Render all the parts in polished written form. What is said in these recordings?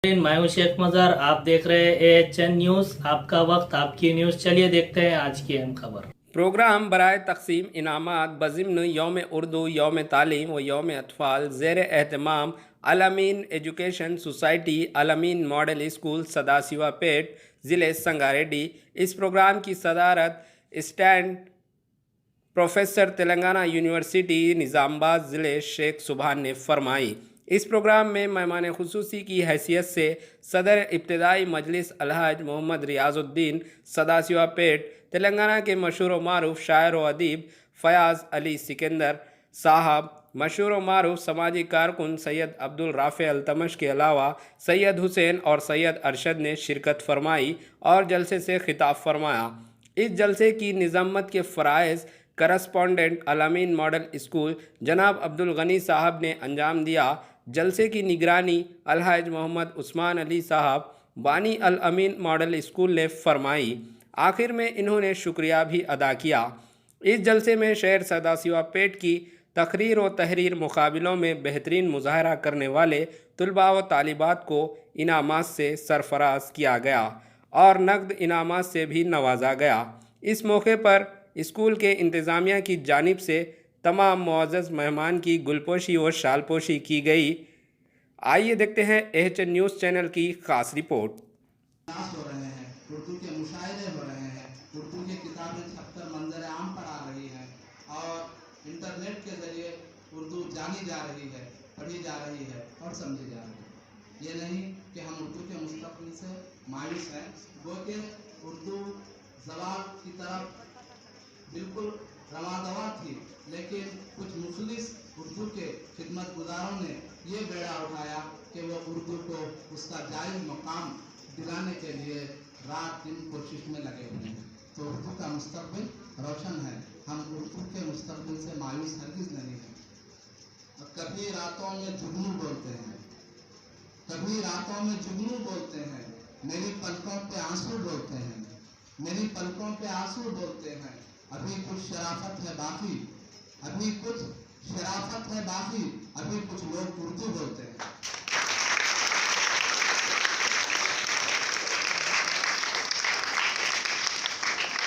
मैं हूं शेख मजार। आप देख रहे हैं AHN न्यूज़। आपका वक्त, आपकी न्यूज़। चलिए देखते हैं आज की अहम खबर। प्रोग्राम बराए तकसीम इनामात बज़िम्न यौम उर्दू, यौम तालीम व यौम अतफ़ाल ज़ेर एहतमाम Al-Amin education society, Al-Amin model school, Sadasivpet, ज़िले संगारेड्डी। इस प्रोग्राम की सदारत stand professor Telangana university Nizamabad ज़िले शेख सुभान ने फरमाई। इस प्रोग्राम में मेहमान खुसूसी की हैसियत से सदर इब्तदाई मजलिस अलहाज मोहम्मद रियाजुद्दीन सदाशिवा पेट, तेलंगाना के मशहूर व मारूफ शायर व अदीब फ़याज़ अली सिकंदर साहब, मशहूर व मारूफ समाजी कारकुन सैयद अब्दुल राफ़े अल्तमश के अलावा सैयद हुसैन और सैयद अरशद ने शिरकत फरमाई और जलसे से खिताब फरमाया। इस जलसे की निज़ामत के फ़राइज़ करस्पॉन्डेंट अल-अमीन मॉडल स्कूल जनाब अब्दुल गनी साहब ने अंजाम दिया। जलसे की निगरानी अलहाज मोहम्मद उस्मान अली साहब, बानी अल-अमीन मॉडल स्कूल ने फरमाई। आखिर में इन्होंने शुक्रिया भी अदा किया। इस जलसे में शहर सदाशिवा पेट की तकरीर व तहरीर मुकाबलों में बेहतरीन मुजाहरा करने वाले तुलबा व तालिबात को इनामात से सरफराज किया गया और नकद इनामात से भी नवाजा गया। इस मौके पर स्कूल के इंतज़ामिया की जानिब से तमाम मुअज़्ज़ज़ मेहमान की गुलपोशी व शालपोशी की गई। आइए देखते हैं AHN न्यूज़ चैनल की खास रिपोर्ट। हो रहे हैं, उर्दू के मुशायरे हो रहे हैं, उर्दू की किताबें छपकर मंजर आम पर आ रही हैं और इंटरनेट के ज़रिए उर्दू जानी जा रही है, पढ़ी जा रही है और समझी जा रही है। ये नहीं कि हम उर्दू के मुस्तक़बिल से मायूस हैं, वो कि उर्दू ज़बान की तरफ बिल्कुल रवादवा थी, लेकिन कुछ मुखलिस उर्दू के खिदमत गुजारों ने ये बेड़ा उठाया कि वो उर्दू को उसका जायज़ मकाम दिलाने के लिए रात दिन कोशिश में लगे हुए हैं। तो उर्दू का मुस्तक़बिल रोशन है। हम उर्दू के मुस्तक़बिल से मायूस हरगिज़ नहीं हैं। कभी रातों में जुगनू बोलते हैं, कभी रातों में जुगनू बोलते हैं, मेरी पलकों पे आंसू बोलते हैं, मेरी पलकों पे आंसू बोलते हैं। अभी कुछ शराफत है बाकी, अभी कुछ शराफत है बाकी, अभी कुछ लोग उर्दू बोलते हैं।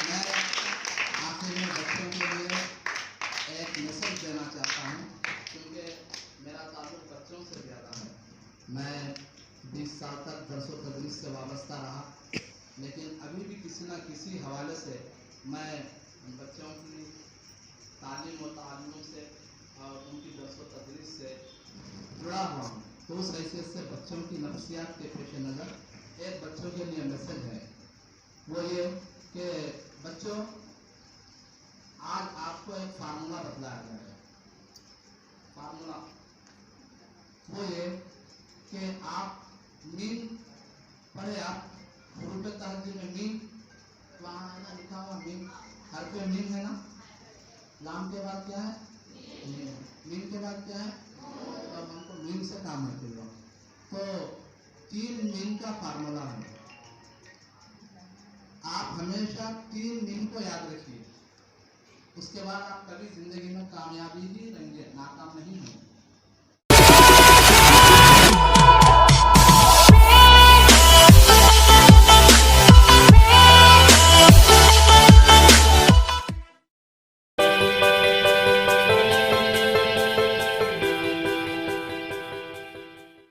मैं आखिर में बच्चों के लिए एक मैसेज देना चाहता हूँ, क्योंकि मेरा ताल्लुक बच्चों से ज़्यादा है। मैं 20 साल तक दर्स व तदरीस से वाबस्ता रहा, लेकिन अभी भी किसी न किसी हवाले से मैं बच्चों की तालीम व ताल्लुम से और उनकी दर्स व तदरीस से जुड़ा हुआ हूँ। तो उस हैसियत से बच्चों की नफ्सियात के पेश नज़र एक बच्चों के लिए मैसेज है, वो ये कि बच्चों, आज आपको एक फार्मूला बतलाया गया है। फार्मूला वो ये कि आप मीन पढ़े, आप हुरूफ तहज़्ज़ुब में मीन, वहाँ है ना लिखा हुआ मीन, हर पे मीन है ना, लाम के बाद क्या है, मीन, मीन के बाद क्या है, अब हमको मीन से काम है फिर। तो 3 मीन का फार्मूला है। आप हमेशा 3 मीन को याद रखिए, उसके बाद आप कभी जिंदगी में कामयाबी ही रहेंगे, नाकाम नहीं होंगे।